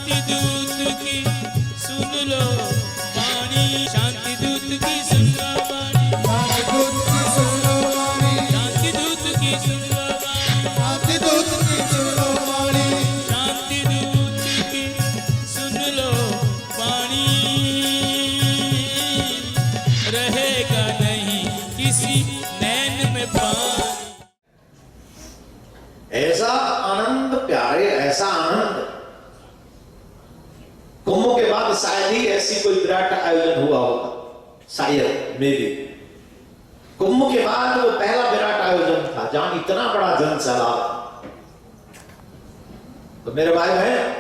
शांति दूत की सुन लो वाणी, शांति दूत की सुन लो वाणी, शांति दूत की सुन लो वाणी, शांति दूत की सुन लो वाणी, शांति दूत की सुन लो वाणी, शांति दूत की सुन लो वाणी। रहेगा नहीं किसी नैन में पानी। ऐसा आनंद प्यारे, ऐसा आनंद कुंभ के बाद शायद ही ऐसी कोई विराट आयोजन हुआ होगा, शायद मेरी कुंभ के बाद वो पहला विराट आयोजन था जहां इतना बड़ा जन सैलाब। तो मेरे भाई बहन,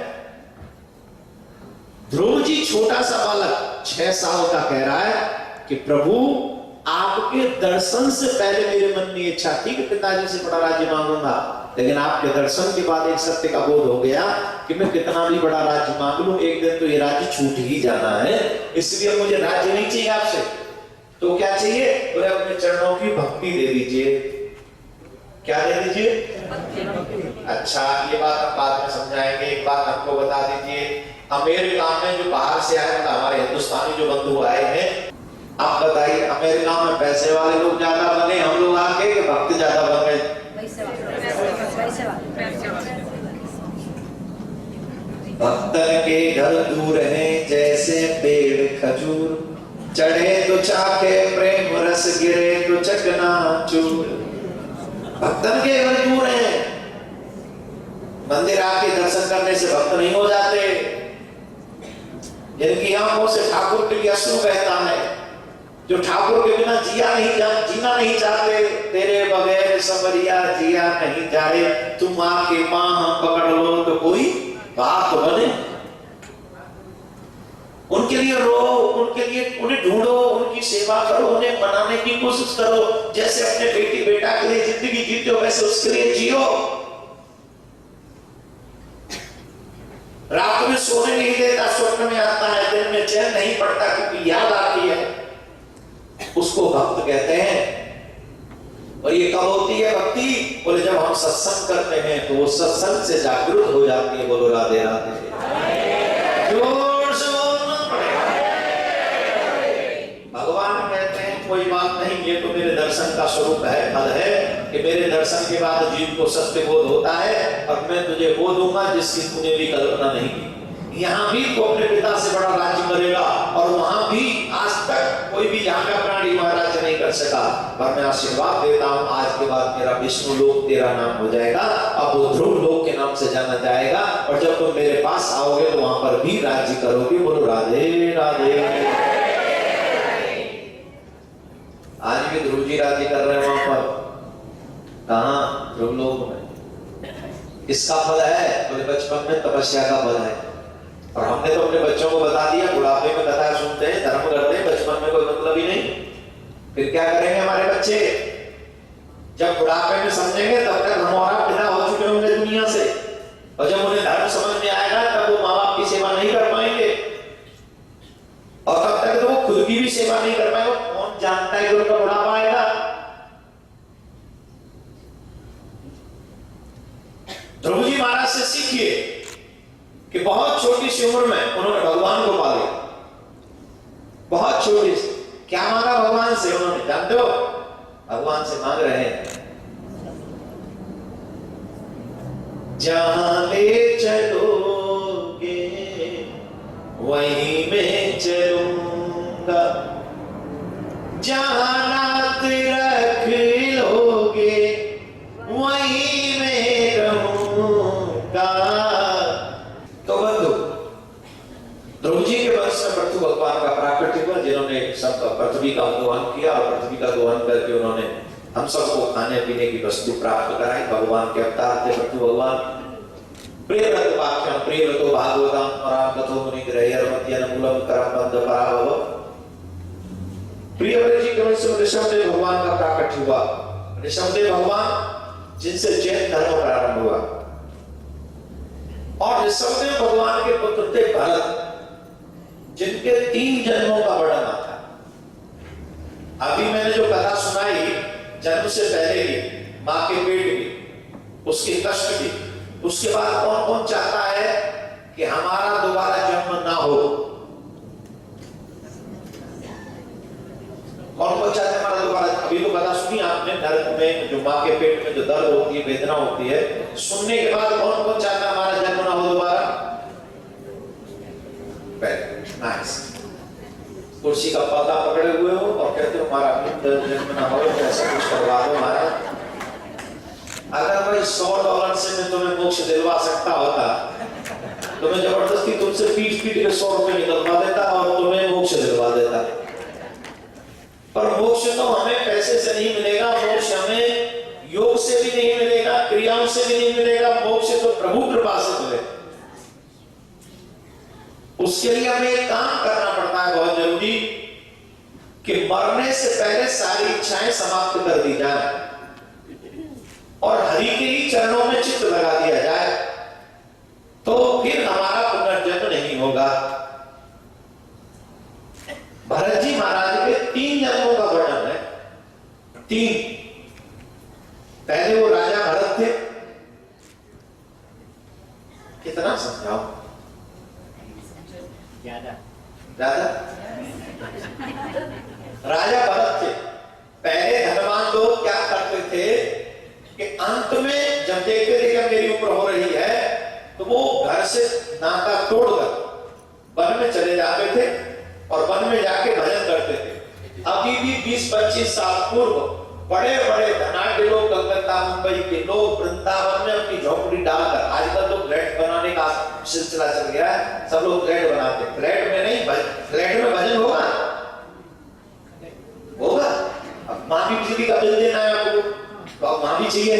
ध्रुव जी छोटा सा बालक 6 साल का कह रहा है कि प्रभु आपके दर्शन से पहले मेरे मन में इच्छा थी कि पिताजी से बड़ा राज्य मांगूंगा, लेकिन आपके दर्शन के बाद एक सत्य का बोध हो गया कि मैं कितना भी बड़ा राज्य मांग लूं, एक दिन तो ये राज्य छूट ही जाना है, इसलिए मुझे राज्य नहीं चाहिए आपसे। तो क्या चाहिए? बोले अपने चरणों की भक्ति दे दीजिए। क्या दे दीजिए? अच्छा, ये बात हम बाद में समझाएंगे। एक बात हमको बता दीजिए, अमेरिका में जो बाहर से आए, मतलब हमारे हिंदुस्तानी जो बंधु आए हैं, आप बताइए अमेरिका में पैसे वाले लोग ज्यादा बने, हम लोग आके कि भक्त ज्यादा बन गए? भक्तन के घर दूर हैं जैसे पेड़ खजूर, चढ़े तो चाखे प्रेम रस, गिरे तो चकनाचूर। भक्तन के घर दूर हैं, मंदिर आके दर्शन करने से भक्त नहीं हो जाते। जिनकी आंखों से ठाकुर के लिए अश्रु बहता है, जो ठाकुर के बिना जीना नहीं चाहते, तेरे बगैर समरिया जिया नहीं जाए, तुम आके मां पकड़ लो तो कोई बात बने। उनके लिए रो, उनके लिए उन्हें ढूंढो, उनकी सेवा करो, उन्हें मनाने की कोशिश करो। जैसे अपने बेटी बेटा के लिए जिंदगी जीते हो वैसे उसके लिए जियो। रात में सोने नहीं देता, स्वप्न में आता है, दिन में चैन नहीं पड़ता क्योंकि याद आती है। उसको भक्त कहते हैं। और ये कब होती है भक्ति? बोले जब हम सत्संग करते हैं तो वो सत्संग से जागृत हो जाती है। बोलो राधे राधे। जोर से बोलना पड़ेगा। भगवान कहते हैं कोई बात नहीं, ये तो मेरे दर्शन का स्वरूप है, फल है कि मेरे दर्शन के बाद जीव को सत्य बोध होता है और मैं तुझे वो दूंगा जिसकी तूने भी कल्पना नहीं की। यहाँ भी तो अपने पिता से बड़ा राज्य करेगा और वहां भी आज तक कोई भी यहाँ का प्राणी महाराज नहीं कर सका। पर मैं आशीर्वाद देता हूँ, आज के बाद मेरा विष्णु लोक तेरा नाम हो जाएगा, अब वो ध्रुव लोक के नाम से जाना जाएगा। और जब तुम मेरे पास आओगे तो वहां पर भी राज्य करोगे। बोलो राधे राधे। आज भी ध्रुव जी राज्य कर रहे हैं वहां पर। कहाँ? ध्रुव लोक में। किसका फल है? बोले बचपन में तपस्या का फल है। और हमने तो अपने बच्चों को बता दिया, बुढ़ापे में कथा सुनते हैं, धर्म करते हैं, बचपन में कोई मतलब ही नहीं। फिर क्या करेंगे हमारे बच्चे? जब बुढ़ापे में समझेंगे तब तक हमारा पिता हो चुके होंगे दुनिया से, और जब उन्हें धर्म समझ में आएगा तब वो माँ बाप की सेवा नहीं कर पाएंगे, और तब तक तो वो खुद की भी सेवा नहीं कर पाएंगे। कौन जानता है कि उनका बुढ़ापा आएगा? ध्रुव जी महाराज से सीखिए कि बहुत छोटी सी उम्र में उन्होंने भगवान को पा लिया। बहुत छोटी सी। क्या मांगा भगवान से उन्होंने? जानते हो? भगवान से मांग रहे हैं, जहां ले चलोगे वहीं मैं चलूंगा, जहां नाथ रख लोगे वहीं मैं रहूंगा। तो बंधु, ध्रुव जी के वंश में पृथु भगवान का प्राकट्य हुआ, जिन्होंने सब पृथ्वी का दोहन किया और पृथ्वी का दोहन करके उन्होंने हम सबको खाने पीने की वस्तु प्राप्त कराई। भगवान के अवतार थे पृथु भगवान। प्रियव्रत वाक्यम प्रियव्रतो भागवतम पराम कथो मुनि ग्रह्यर्मत्यन मूलम करम बंध पराभव। प्रियव्रत जी के वंश में ऋषभदेव भगवान का प्राकट्य हुआ। ऋषभदेव भगवान जिनसे जैन धर्म प्रारंभ हुआ, और ऋषभदेव भगवान के पुत्र थे भरत, जिनके 3 जन्मों का वर्णन आता है। अभी मैंने जो कथा सुनाई जन्म से पहले की, मां के पेट की, उसके कष्ट की, उसके बाद कौन कौन चाहता है कि हमारा हो। कौन कौन चाहते हैं हमारा दोबारा? अभी तो बता सुनी आपने, दर्द में जो माँ के पेट में जो दर्द होती है, वेदना होती है, सुनने के बाद कौन कौन चाहता है हमारा जन्म ना हो दोबारा? नाइस। कुर्सी का पौधा पकड़े हुए हो और कहते हो हमारा जन्म ना हो, ऐसा कुछ करवा दो हमारा। अगर भाई $100 से मैं तुम्हें मोक्ष दिलवा सकता होता तो मैं जबरदस्ती तुमसे पीट पीट के 100 रुपए निकलवा देता और तुम्हें मोक्ष दिलवा देता। पर मोक्ष तो हमें पैसे से नहीं मिलेगा, मोक्ष हमें योग से भी नहीं मिलेगा, क्रियाओं से भी नहीं मिलेगा, मोक्ष तो प्रभु कृपा से मिलेगा। उसके लिए हमें एक काम करना पड़ता है बहुत जरूरी, कि मरने से पहले सारी इच्छाएं समाप्त कर दी जाए और हरि के ही चरणों में चित्त लगा दिया जाए, तो फिर हमारा पुनर्जन्म नहीं होगा। भरत जी महाराज के 3 जन्मों का वर्णन है। 3। पहले वो राजा भरत थे, कितना समझाओ? राजा भरत थे। पहले धनवान लोग क्या करते थे कि अंत में जब देखते थे कि मेरी उम्र हो रही है तो वो घर से नाता तोड़कर वन में चले जाते थे और वन में जाके भजन करते थे। अभी भी 20-25 साल पूर्व बड़े बड़े धनाढ्य लोग, कलकत्ता मुंबई के लोग वृंदावन में अपनी झोपड़ी डालकर, आजकल तो फ्लैट बनाने का सिलसिला चल गया है, सब लोग फ्लैट बनाते। फ्लैट में नहीं, फ्लैट में भजन होगा होगा। अब माँ भी बिजली का बिल देना है आपको, तो अब माँ भी चाहिए।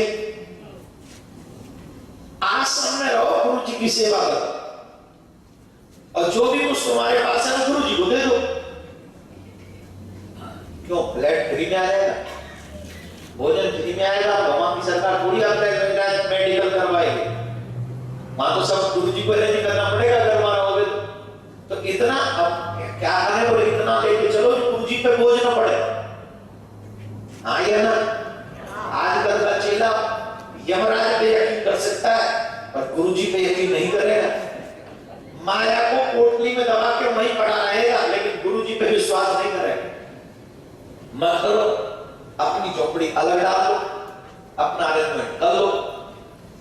आश्रम में रहो, गुरु जी की सेवा करो और जो भी कुछ तुम्हारे पास है ना गुरु जी को दे दो। क्यों? फ्लैट फ्री में आ जाएगा, भोजन फ्री में आएगा, भगवान की सरकार पूरी आपका मेडिकल करवाएगी। वहां तो सब गुरु जी को अरेंज करना पड़ेगा अगर वहां रहोगे तो। इतना अब क्या करें, बोले इतना लेके चलो गुरु जी पे बोझ ना पड़े। हाँ या ना? आजकल का चेला यमराज पे यकीन कर सकता है पर गुरु जी पे यकीन नहीं करेगा। माया को पोटली में दबा के वहीं पड़ा रहेगा लेकिन गुरु जी पे विश्वास नहीं करेगा। मत करो, अपनी झोपड़ी अलग डाल लो, अपना अरेंजमेंट कर लो।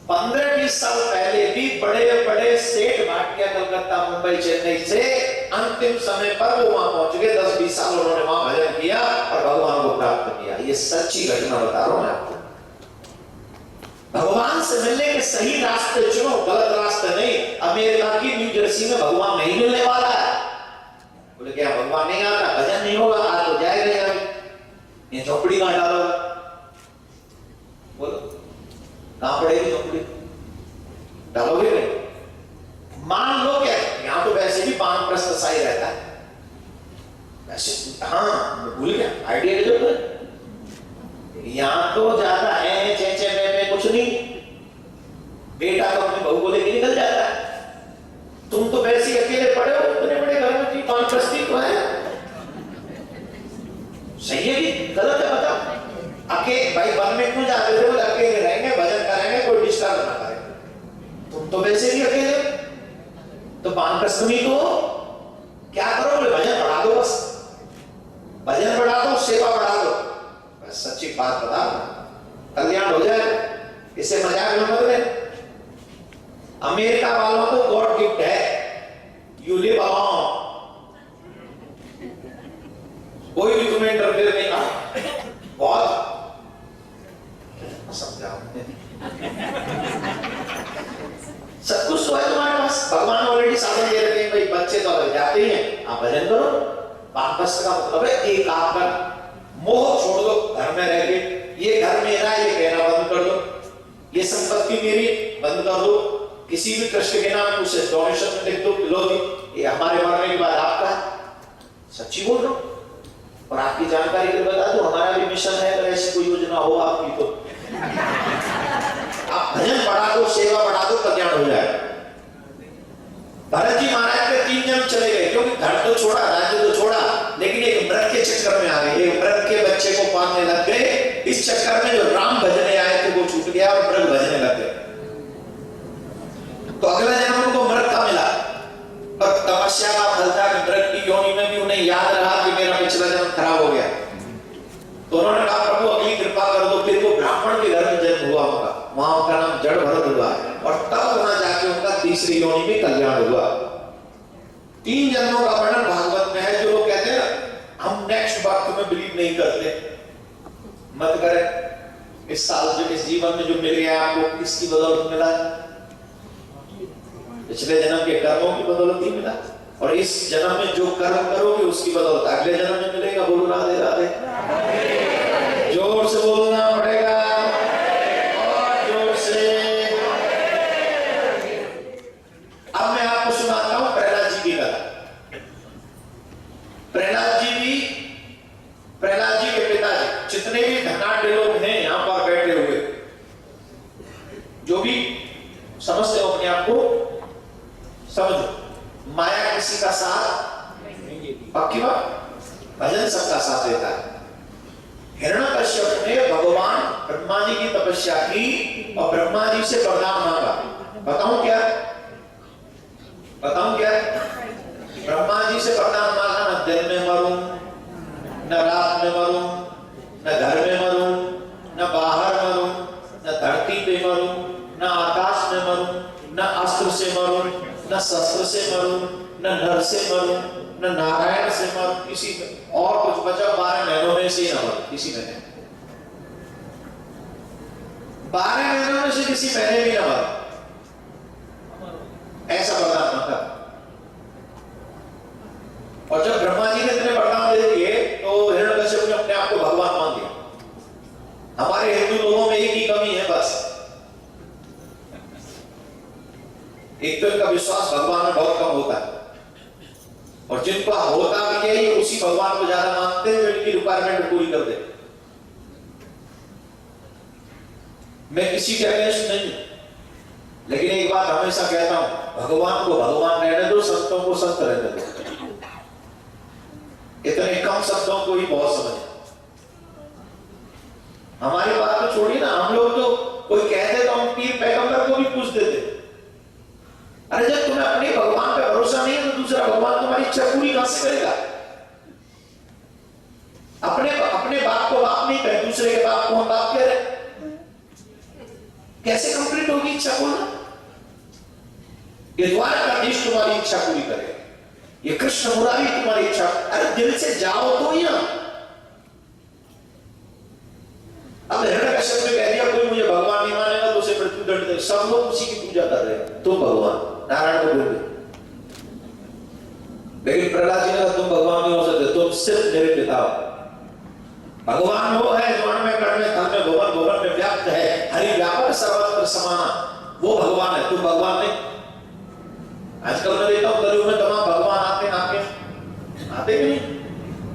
15-20 साल पहले भी बड़े बड़े सेठ भाटिया कलकत्ता मुंबई चेन्नई से अंतिम समय पर वो वहां पहुंच गए। 10-20 साल उन्होंने वहां भजन किया और भगवान को प्राप्त किया। ये सच्ची घटना बता रहा हूं मैं आपको। भगवान से मिलने के सही रास्ते चुनो, गलत रास्ते नहीं। अमेरिका की न्यू जर्सी में भगवान नहीं मिलने वाला है। बोले क्या भगवान नहीं आता, भजन नहीं होगा, आज तो जाएगा यार, ये झोपड़ी कहां डालोगे? बोलो कहां पड़ेगी झोपड़ी? डालोगे नहीं? मान लो क्या यहां तो वैसे भी वानप्रस्थ सा ही रहता है वैसे। हाँ भूल गया आइडिया की जरूरत। यहां तो ज्यादा है चेचे में कुछ नहीं, बेटा तो अपनी बहू को लेके निकल जाता है। तुम तो वैसे ही अकेले पड़े हो इतने बड़े घर में, की वानप्रस्थी तो है। सही है कि गलत है? बताओ। अकेले भाई वन में क्यों जाते थे? बोले अकेले रहेंगे, भजन करेंगे, कोई डिस्टर्ब ना करे। तुम तो वैसे भी अकेले, तो वानप्रस्थ नहीं तो क्या करो? बोले भजन बढ़ा दो, बस भजन बढ़ा दो, सेवा बढ़ा दो, बस सच्ची बात बता, कल्याण हो जाए। इसे मजाक में मत ले। अमेरिका वालों को गॉड गिफ्ट है, यू लिव अलोन, कोई भी तुम्हें इंटरफेयर नहीं कर। बहुत समझाओ, सब कुछ तो है तुम्हारे पास, भगवान ऑलरेडी साधन दे रखे हैं। भाई बच्चे तो अलग जाते ही हैं, आप भजन करो। वानप्रस्थ का मतलब है एक आपका मोह छोड़ दो, घर में रह के ये घर मेरा है ये कहना बंद कर दो, ये संपत्ति मेरी बंद कर दो, किसी भी ट्रस्ट के नाम उसे डोनेशन में लिख दो, लो ये हमारे मरने के बाद आपका है। सच्ची बोल रहा हूं और आपकी जानकारी के बता दो, हमारा भी मिशन है अगर ऐसी कोई योजना हो आपकी तो आप भजन बढ़ा दो, सेवा बढ़ा दो, कल्याण हो जाए। भरत जी महाराज के 3 जन्म चले गए क्योंकि घर तो छोड़ा, राज्य तो छोड़ा, लेकिन एक मृग के चक्कर में आ गए, एक मृग के बच्चे को पालने लग गए। इस चक्कर में जो राम भजने आए थे वो छूट गया और मृग भजने लग गए। तो अगला जन्म उनको मृग का मिला और तपस्या तीसरी योनि में कल्याण हुआ। 3 जन्मों का वर्णन भागवत में है। जो लोग कहते हैं ना हम नेक्स्ट बर्थ में बिलीव नहीं करते, मत करें। इस साल जो इस जीवन में जो मिल गया आपको किसकी बदौलत मिला? पिछले जन्म के कर्मों की बदौलत ही मिला। और इस जन्म में जो कर्म करोगे उसकी बदौलत अगले जन्म में मिलेगा। बोलो राधे राधे, जोर से बोलना पड़ेगा और जोर से। अब मैं आपको सुनाता हूं प्रहलाद जी की कथा। प्रहलाद जी के पिताजी, जितने भी धनाढ्य लोग हैं यहां पर बैठे हुए, जो भी समझते हो अपने आप को समझो, माया किसी का साथ पक्की बात, भजन सबका साथ देता है। हिरण्यकश्यप ने भगवान ब्रह्मा जी की तपस्या की और ब्रह्मा जी से वरदान मांगा। बताऊं क्या? ब्रह्मा जी से वरदान मांगा, न दिन में मरूं, न रात में मरूं, न घर में मरूं, न बाहर मरूं, न धरती पे मरूं, न आकाश में मरूं, न अस्त्र से मरूं, न शस्त्र से मरूं, न नर से मरूं, न नारायण से मरूं, किसी में और कुछ बचा 12 महीनों में से न मरूं, किसी में नहीं। 12 महीनों में से किसी महीने भी न मरूं, ऐसा वरदान मांगा। और जब ब्रह्मा जी ने इतने वरदान दे दिए तो हिरण्यकश्यप ने अपने आप को भगवान मान लिया। हमारे हिंदू लोगों में एक ही कमी है बस, एक तो इनका विश्वास भगवान में बहुत कम होता है, और जिनका होता भी है ये उसी भगवान को ज्यादा मानते हैं जो इनकी रिक्वायरमेंट पूरी कर दे। मैं किसी के अगेंस्ट नहीं हूं, लेकिन एक बात हमेशा कहता हूं, भगवान को भगवान रहने दो, संतों को संत रहने दो। इतने कम शब्दों को ही बहुत समझ। हमारी बात तो छोड़िए ना, हम लोग तो कोई कहते तो हम पीर पैगंबर को भी पूछ देते। अरे जब तुम्हें अपने भगवान पे भरोसा नहीं है तो दूसरा भगवान तुम्हारी इच्छा पूरी कहां से करेगा? अपने बाप को बाप नहीं कहे, दूसरे के बाप को हम बाप कह रहे, कैसे कंप्लीट होगी इच्छा पूर्ण? ये द्वारकाधीश तुम्हारी इच्छा पूरी करे, ये कृष्ण मुरारी तुम्हारी इच्छा। अरे दिल से जाओ तो ही ना। अब हिरण्यकश्यप ने कह दिया कोई मुझे भगवान नहीं मानेगा तो उसे मृत्युदंड दे। सब लोग उसी की पूजा कर रहे हैं, तुम भगवान नारायण को बोल रहे। लेकिन प्रहलाद जी ने कहा तुम भगवान नहीं हो सकते, तुम सिर्फ मेरे पिता हो। भगवान वो है जो अन्न में कण में तन में भुवन भुवन में व्याप्त है, हरि व्यापक सर्वत्र समाना, वो भगवान है, तुम भगवान नहीं। आजकल मैं देखता हूं कलयुग में तमाम भगवान आते भी नहीं।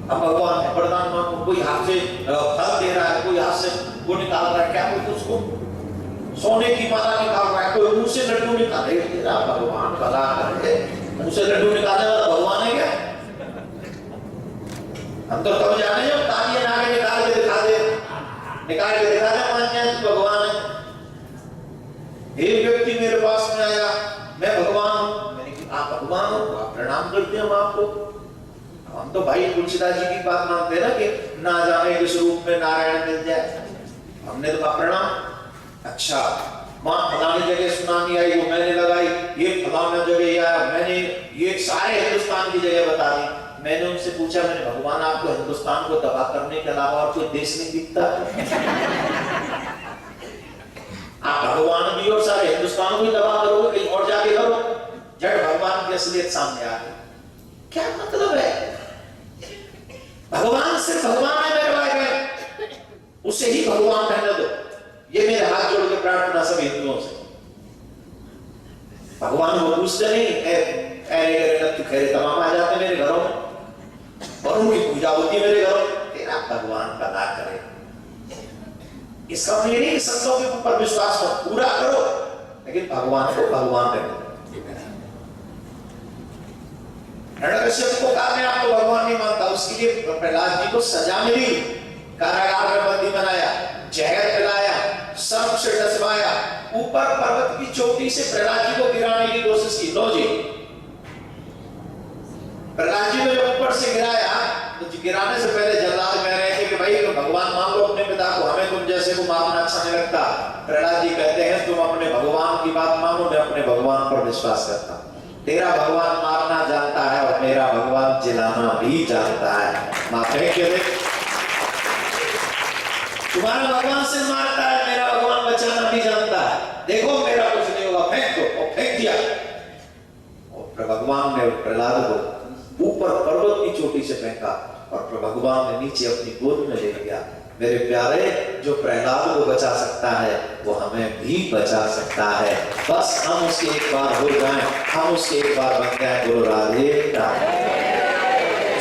हम भगवान है, वरदान मांगो, कोई हाथ से फल दे रहा है, कोई हाथ से वो निकाल रहा है, क्या बोलते उसको, सोने की माला निकाल रहा है, कोई मुंह से लड्डू निकाले, तेरा भगवान भला करे, मुंह से लड्डू निकालने वाला भगवान है क्या? हम तो तब जाने जब तालियां नागे निकाल के दिखा दे मान जाए तो भगवान है। एक व्यक्ति मेरे पास में आया, मैं भगवान हूं। मैंने कहा आप भगवान हो? आप प्रणाम करते हैं हम आपको। हम तो भाई तुलसीदास जी की बात मानते हैं ना कि ना जाने किस रूप में नारायण मिल जाए। हमने तो कहा प्रणाम। अच्छा, वहां फलानी जगह सुनामी आई वो मैंने लगाई, ये फलाना जगह आया मैंने, ये सारे हिंदुस्तान की जगह बता दी। मैंने उनसे पूछा, मैंने भगवान आपको हिंदुस्तान को तबाह करने के अलावा और कोई देश नहीं दिखता? आप भगवान भी और सारे हिंदुस्तान को ही तबाह करोगे, कहीं और जाके करो। जड़ भगवान की असलियत सामने आ गई। क्या मतलब है? भगवान सिर्फ भगवान है मेरे भाई बहन, उसे ही भगवान रहने दो। ये मेरे हाथ जोड़ के प्रार्थना सब हिंदुओं से। भगवान को पूछते नहीं, खैरे तमाम आ जाते मेरे घरों में और उनकी पूजा होती मेरे घरों में। तेरा भगवान भला करे। इसका मतलब नहीं कि संतों के ऊपर विश्वास को पूरा करो, लेकिन भगवान को भगवान रहने दो। हिरण्यकश्यप को कहा मैं आपको भगवान नहीं मानता, उसके लिए प्रहलाद जी को सजा मिली, कारागार में बंदी बनाया, जहर पिलाया, सर्प से डसवाया, ऊपर पर्वत की चोटी से प्रहलाद जी को गिराने की कोशिश की। लो जी, प्रहलाद जी ने जब ऊपर से गिराया तो गिराने से पहले जल्लाद कह रहे थे कि भाई तो भगवान मान लो अपने पिता को, हमें तुम जैसे को मारना अच्छा नहीं लगता। प्रहलाद जी कहते हैं तुम अपने भगवान की बात मानो, मैं अपने भगवान पर विश्वास करता हूं। तेरा भगवान मारना जानता है और मेरा भगवान जिलाना भी जानता है। मां फेंक के देख, तुम्हारा भगवान से मारता है, मेरा भगवान बचाना भी जानता है। देखो मेरा कुछ नहीं होगा, फेंक दो। और फेंक दिया। और भगवान ने प्रहलाद को ऊपर पर्वत की चोटी से फेंका और भगवान ने नीचे अपनी गोद में ले लिया। मेरे प्यारे, जो प्रहलाद को बचा सकता है वो हमें भी बचा सकता है। बस हम उसके एक बार हो जाएं, हम उसके एक बार बन जाएं। गुरु राधे राधे।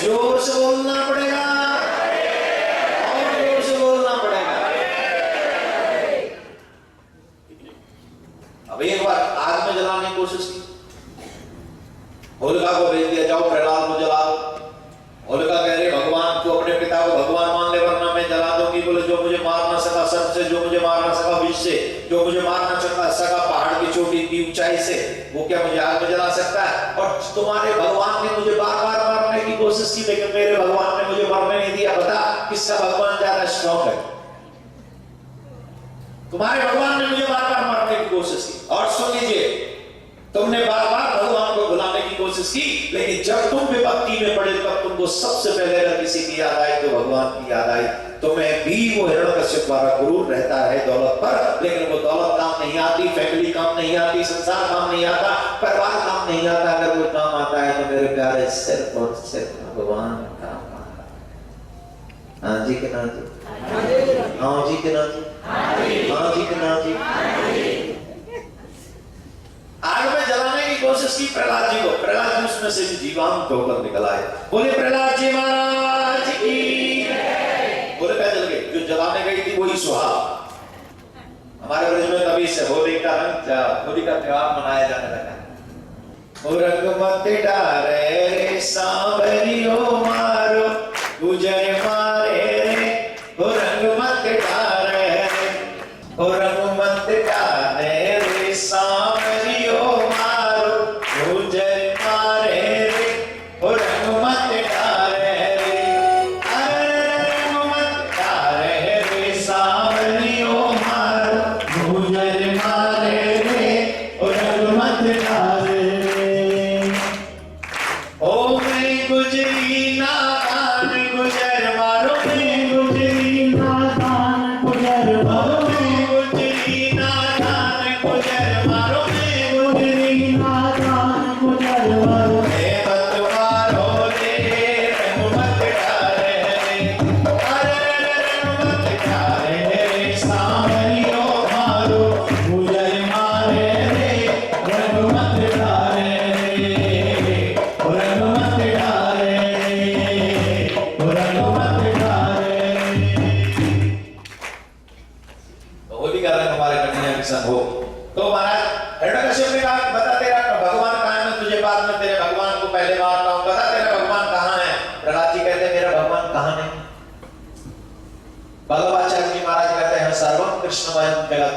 जोर से बोलना पड़ेगा और जोर से बोलना पड़ेगा। अब एक बार आग में जलाने की कोशिश की, होलिका को भेज दिया, जाओ प्रहलाद को जलाओ। होलिका कह रही भगवान को, अपने पिता को भगवान मान ले वरना मैं जला दूंगी। बोले जो मुझे मार ना सका सर्प से, जो मुझे मार ना सका विष से, जो मुझे मार ना सका पहाड़ की चोटी की ऊंचाई से, वो क्या मुझे आग में जला सकता है? और तुम्हारे भगवान ने मुझे बार बार मारने की कोशिश की लेकिन मेरे भगवान ने मुझे मरने नहीं दिया। बता किसका भगवान ज्यादा स्ट्रॉन्ग है? तुम्हारे भगवान ने मुझे बार बार मारने की कोशिश की। और सुन लीजिए, तुमने बार बार भगवान को भुलाने की कोशिश की लेकिन जब तुम विपत्ति में पड़े तब तुमको सबसे पहले अगर किसी की याद आई तो भगवान की याद आई। तुम्हें भी वो हिरण्यकश्यप वाला गुरूर रहता है दौलत पर, लेकिन वो दौलत काम नहीं आती, फैमिली काम नहीं आती, संसार काम नहीं आता, परिवार काम नहीं आता। अगर वो काम आता है तो मेरे प्यारे सिर्फ और सिर्फ भगवान काम आता है। हाँ जी के ना जी, हाँ जी के ना जी, हाँ जी के ना जी। आग में जलाने की कोशिश की प्रहलाद जी को, प्रहलाद जी उसमें से जीवांत होकर निकल आए। बोले प्रहलाद जी महाराज की। बोले क्या जल गई? जो जलाने गई थी वही सुहा। हमारे ब्रज में तभी से होली का त्योहार मनाया जाने लगा। रंग मत डारे रे सांवरियो मारो, गुजर मारे रे, रंग मत डारे रे, रंग मत डारे रे सांवरियो मारो, गुजर मारे रे, रंग मत डारे रे, रंग मत डारे रे सांवरियो मारो, गुजर मारे रे, रंग मत डारे रे। ओ मैं गुजरी नादान गुजर मारो, मैं गुजरी नादान गुजर मारो, मैं गुजरी नादान गुजर मारो, मैं गुजरी नादान गुजर मारो। मैं मत मारो रे, रंग मत डारे रे, अरे रंग मत डारे रे सांवरियो मारो, गुजर मारे रे, रंग मत डारे रे, रंग मत डारे रे, रंग मत डारे रे। तो होली का रंग हमारे कन्हैया के संग हो। तो महाराज हिरण्यकश्यप ने कहा बता तेरा भगवान कहाँ है, मैं तुझे बाद में तेरे भगवान को पहले मारता हूँ, बता तेरा भगवान कहाँ है। प्रहलाद जी कहते हैं मेरा भगवान कहाँ नहीं। भगवाचार्य जी महाराज कहते हैं सर्वम कृष्णमयम जगत।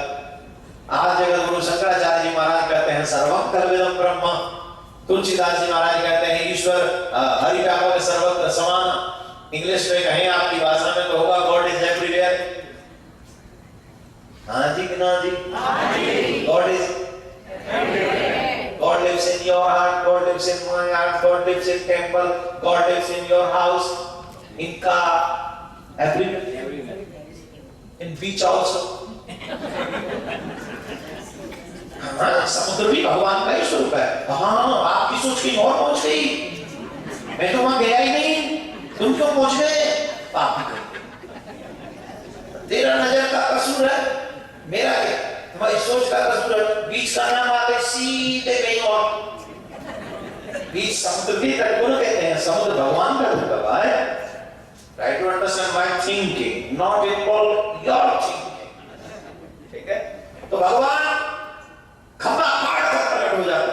आज जगत गुरु शंकराचार्य जी महाराज कहते हैं सर्वम कलविदम ब्रह्म। तुलसीदास जी महाराज कहते हैं ईश्वर हरि व्यापक है सर्वत्र समान। इंग्लिश में कहें आपकी भाषा में तो होगा गॉड इज एवरीवेयर। हाँ जी कि ना जी? God is everywhere. God lives in your heart, God lives in my heart, God lives in temple, God lives in your house, in car, everywhere. In beach also. हाँ, समुद्र भी भगवान का ही स्वरूप है। हाँ, आपकी सोच कहीं और पहुंच गई, मैं तो वहां गया ही नहीं, तुम क्यों पहुंच गए? तेरा नजर का कसूर है, मेरा क्या? तुम्हारी सोच का कसूर है। बीच का नाम आते सीधे कहीं और, बीच समुद्र भी तट को कहते हैं, समुद्र भगवान का रूप है। Try to understand my thinking, not involve your thinking. ठीक है? तो भगवान खंभा फाड़ कर प्रकट हो जाते,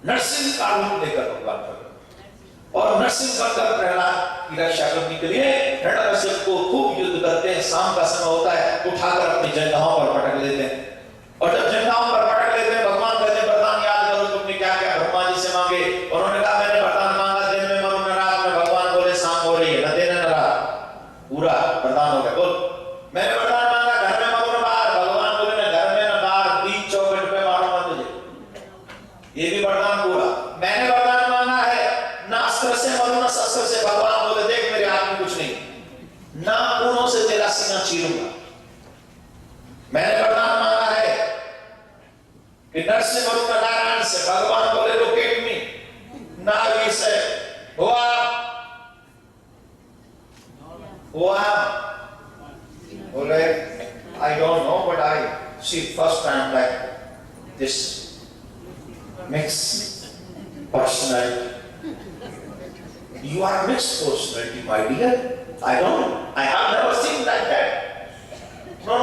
नरसिंह का रूप लेकर भगवान प्रकट, और नरसिंह बनकर प्रहलाद की रक्षा करने के लिए हिरण्यकश्यप को खूब युद्ध करते हैं। शाम का समय होता है, उठाकर अपनी जंघाओं पर पटक लेते हैं, और जब जंघाओं पर पटक लेते हैं भगवान कहते हैं वरदान याद करो तुमने क्या क्या ब्रह्मा जी से मांगे। उन्होंने कहा मैंने वरदान मांगा दिन में मरू न रात में। भगवान बोले शाम हो रही है, न दिन न रात, पूरा वरदान हो गया। बोल मैंने वरदान मांगा घर में मरू न बाहर, ये भी वरदान पूरा। मैंने वरदान मांगा है ना अस्त्र से मरूं ना शस्त्र से। भगवान बोले देख मेरे हाथ में कुछ नहीं, ना खूनों से तेरा सीना चीरूंगा। मैंने वरदान मांगा है कि नर से मरूं ना नारायण से। भगवान बोले लोकेट मी नारी से हुआ बोले I don't know, but I see first time like this mixed personality. You are mixed personality, my dear. I have never seen like that. No.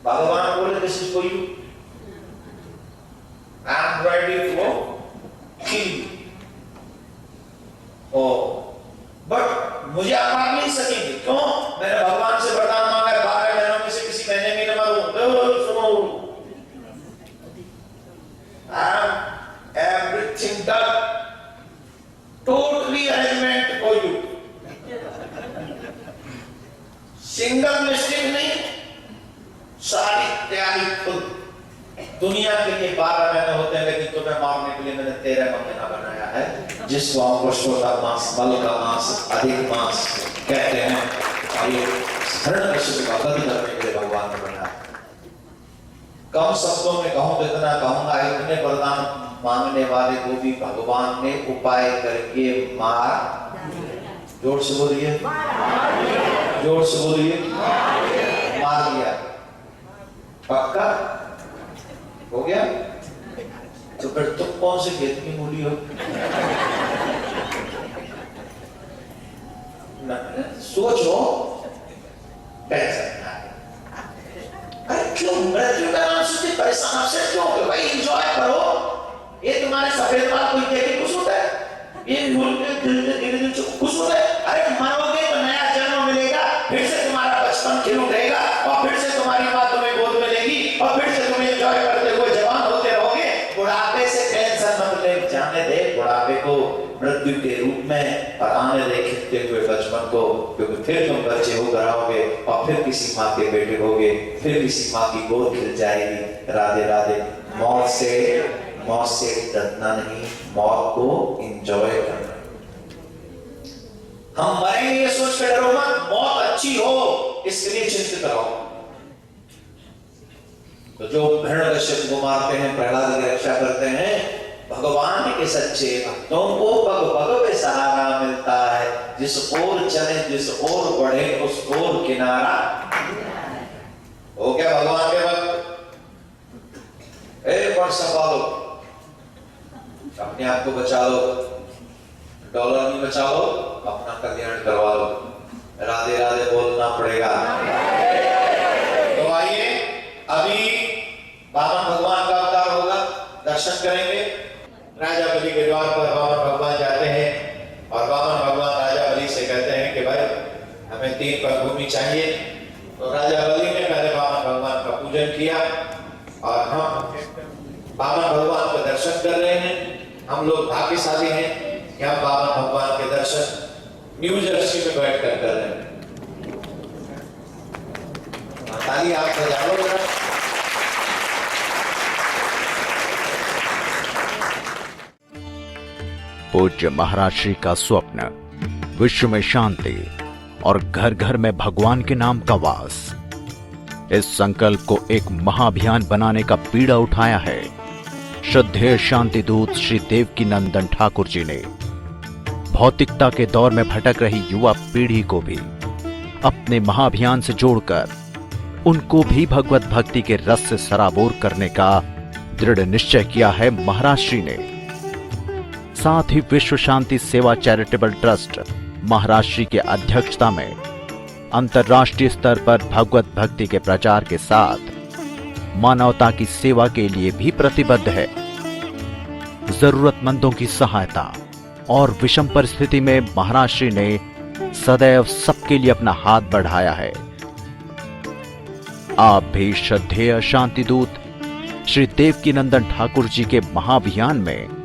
Bhagavan बोले this is for you. I am ready to kill you. Oh, but मुझे आप मार नहीं सकेंगे। क्यों? मैंने भगवान से वरदान मांगा है 12 महीनों में से किसी महीने में न मरूं। सुनो, everything done, totally arrangement for you. Single mistake नहीं, सारी तैयारी खुद। दुनिया के लिए 12 महीने होते हैं, लेकिन तुम्हें मारने के लिए मैंने 13 महीना बनाया है, जिसको हम पुष्पों का मास, बल का मास, अधिक मास कहते हैं। और ये हिरण्यकश्यप का वध करने के लिए भगवान ने बनाया। कम शब्दों में कहूं तो इतना कहूंगा, इतने वरदान मांगने वाले को भी भगवान ने उपाय करके मार, जोर से बोलिए, जोर से बोलिए, मार दिया। पक्का हो गया? तो फिर तुम कौन से खेत की मूली हो? सोचो, टेंशन ना। अरे क्यों मृत्यु का नाम सुनते परेशान आपसे क्यों? भाई एंजॉय करो। ये तुम्हारे सफेद बाल कोई देख के खुश होता है? ये खुश होता है? अरे मरोगे तो नया जन्म मिलेगा, फिर से तुम्हारा बचपन खिल उठेगा और फिर से तुम्हारी माँ तुम्हें गोद में लेगी और फिर से तुम्हें एंजॉय करते हुए जवान होते रहोगे। बुढ़ापे से टेंशन मत ले, जाने दे बुढ़ापे को मृत्यु के रूप में, और आने दे खिलते हुए बचपन को, क्योंकि फिर तुम बच्चे होकर आओगे और फिर किसी माँ के बेटे होगे, फिर किसी माँ की गोद खिल जाएगी। राधे राधे। मौत से डरना नहीं, मौत को एंजॉय करना। हम मरेंगे ये सोच कर डरो मत, मौत अच्छी हो इसके लिए चिंतित रहो। तो जो हिरण्यकश्यप को मारते हैं, प्रहलाद की रक्षा करते हैं, भगवान के सच्चे भक्तों को पग पग पे सहारा मिलता है। जिस ओर चले, जिस ओर बढ़े, उस ओर किनारा हो गया। भगवान के भक्त एक बार संभालो, अपने आप को बचा लो, डॉलर नहीं बचा लो, अपना कल्याण करवा लो। राधे राधे बोलना पड़ेगा। तो आइए अभी वामन भगवान का अवतार होगा, दर्शन करेंगे। राजा बलि के द्वार पर वामन भगवान जाते हैं और वामन भगवान राजा बलि से कहते हैं कि भाई हमें 3 पग भूमि चाहिए। तो राजा बलि ने पहले वामन भगवान का पूजन किया और हम वामन भगवान का दर्शन कर रहे हैं। हम लोग भाग्यशाली हैं कि हम वामन भगवान के दर्शन न्यू जर्सी में बैठकर कर रहे हैं। ताली आप बजा लो जरा। पूज्य महाराज श्री का स्वप्न विश्व में शांति और घर घर में भगवान के नाम का वास। इस संकल्प को एक महाअभियान बनाने का बीड़ा उठाया है श्रद्धेय शांति दूत श्री देवकी नंदन ठाकुर जी ने। भौतिकता के दौर में भटक रही युवा पीढ़ी को भी अपने महाअभियान से जोड़कर उनको भी भगवत भक्ति के रस से सराबोर करने का दृढ़ निश्चय किया है महाराज श्री ने। साथ ही विश्व शांति सेवा चैरिटेबल ट्रस्ट महाराज श्री के अध्यक्षता में अंतर्राष्ट्रीय स्तर पर भगवत भक्ति के प्रचार के साथ मानवता की सेवा के लिए भी प्रतिबद्ध है। जरूरतमंदों की सहायता और विषम परिस्थिति में महाराज श्री ने सदैव सबके लिए अपना हाथ बढ़ाया है। आप भी श्रद्धेय शांति दूत श्री देवकी नंदन ठाकुर जी के महाअभियान में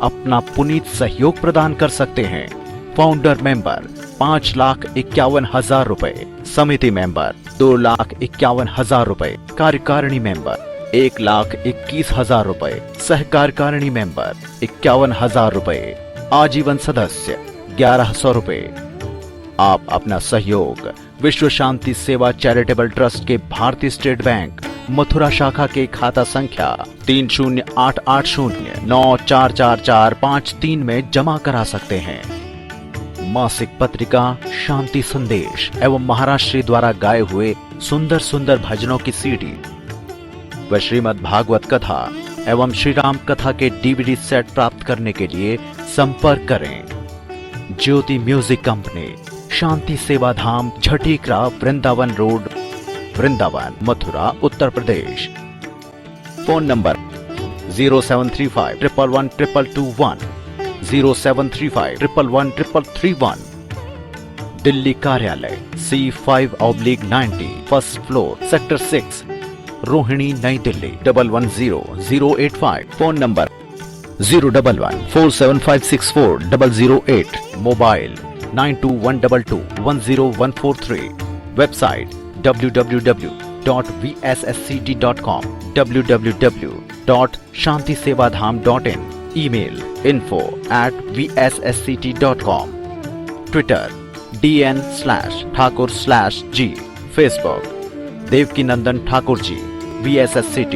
अपना पुनीत सहयोग प्रदान कर सकते हैं। फाउंडर मेंबर 5,51,000 रुपए, समिति मेंबर 2,51,000 रुपए, कार्यकारिणी मेंबर 1,21,000 रुपए, सहकार्यकारिणी मेंबर 51,000 रुपए, आजीवन सदस्य 1,100 रुपए। आप अपना सहयोग विश्व शांति सेवा चैरिटेबल ट्रस्ट के भारतीय स्टेट बैंक मथुरा शाखा के खाता संख्या 3088094445 में जमा करा सकते हैं। मासिक पत्रिका शांति संदेश एवं महाराष्ट्री द्वारा गाए हुए सुंदर सुंदर भजनों की सीडी व श्रीमद् भागवत कथा एवं श्री राम कथा के डीवीडी सेट प्राप्त करने के लिए संपर्क करें। ज्योति music company, Shanti Seva Dham, Jhatikara, Vrindavan road, Vrindavan, Mathura, Uttar Pradesh. Phone number 0735111221, 0735111331। Delhi कार्यालय C5/90, first floor, sector 6, Rohini, New Delhi 110085। Phone number 01147564008। Mobile 9212210143। Website www.vssct.com, www.shantisevadham.in। Email info@vssct.com। Twitter DN/Thakur/G। Facebook Devki Nandan Thakur ji, VSSCT।